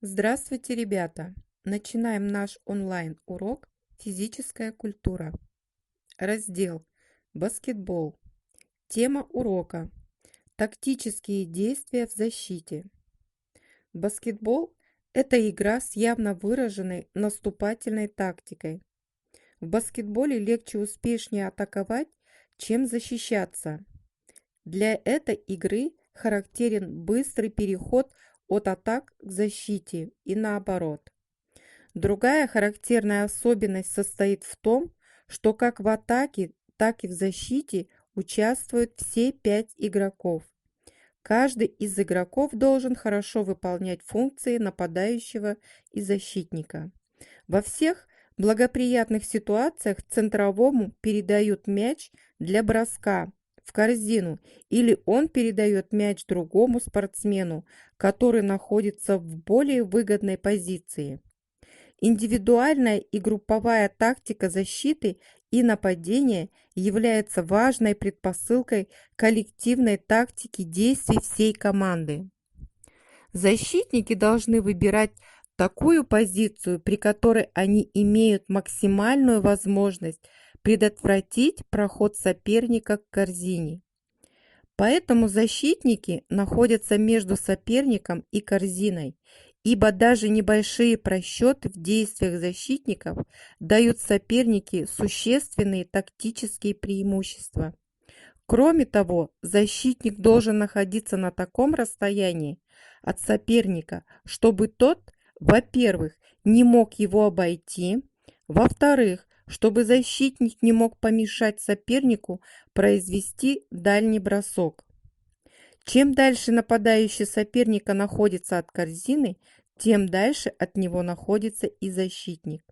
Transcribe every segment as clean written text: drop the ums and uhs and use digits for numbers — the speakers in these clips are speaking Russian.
Здравствуйте, ребята! Начинаем наш онлайн-урок «Физическая культура». Раздел «Баскетбол». Тема урока «Тактические действия в защите». Баскетбол– это игра с явно выраженной наступательной тактикой. В баскетболе легче успешнее атаковать, чем защищаться. Для этой игры характерен быстрый переход от атак к защите и наоборот. Другая характерная особенность состоит в том, что как в атаке, так и в защите участвуют все 5 игроков. Каждый из игроков должен хорошо выполнять функции нападающего и защитника. Во всех благоприятных ситуациях центровому передают мяч для броска в корзину, или он передает мяч другому спортсмену, который находится в более выгодной позиции. Индивидуальная и групповая тактика защиты и нападения является важной предпосылкой коллективной тактики действий всей команды. Защитники должны выбирать такую позицию, при которой они имеют максимальную возможность предотвратить проход соперника к корзине. Поэтому защитники находятся между соперником и корзиной, ибо даже небольшие просчеты в действиях защитников дают сопернике существенные тактические преимущества. Кроме того, защитник должен находиться на таком расстоянии от соперника, чтобы тот, во-первых, не мог его обойти, во-вторых, чтобы защитник не мог помешать сопернику произвести дальний бросок. Чем дальше нападающий соперника находится от корзины, тем дальше от него находится и защитник.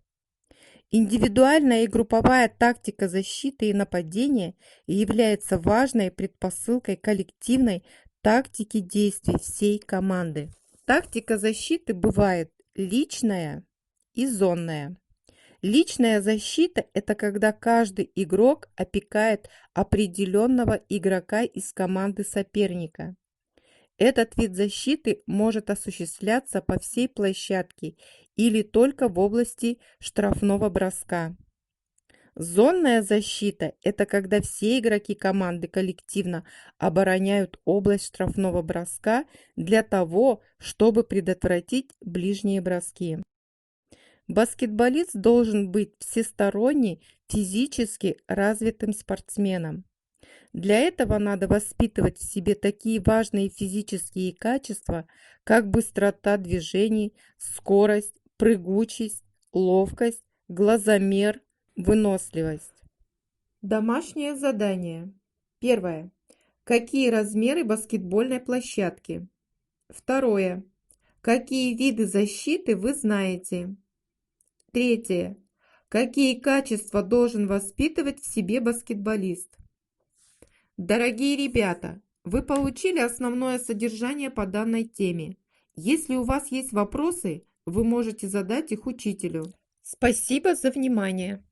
Индивидуальная и групповая тактика защиты и нападения является важной предпосылкой коллективной тактики действий всей команды. Тактика защиты бывает личная и зонная. Личная защита– это когда каждый игрок опекает определенного игрока из команды соперника. Этот вид защиты может осуществляться по всей площадке или только в области штрафного броска. Зонная защита– это когда все игроки команды коллективно обороняют область штрафного броска для того, чтобы предотвратить ближние броски. Баскетболист должен быть всесторонне физически развитым спортсменом. Для этого надо воспитывать в себе такие важные физические качества, как быстрота движений, скорость, прыгучесть, ловкость, глазомер, выносливость. Домашнее задание. Первое. Какие размеры баскетбольной площадки? Второе. Какие виды защиты вы знаете? Третье. Какие качества должен воспитывать в себе баскетболист? Дорогие ребята, вы получили основное содержание по данной теме. Если у вас есть вопросы, вы можете задать их учителю. Спасибо за внимание.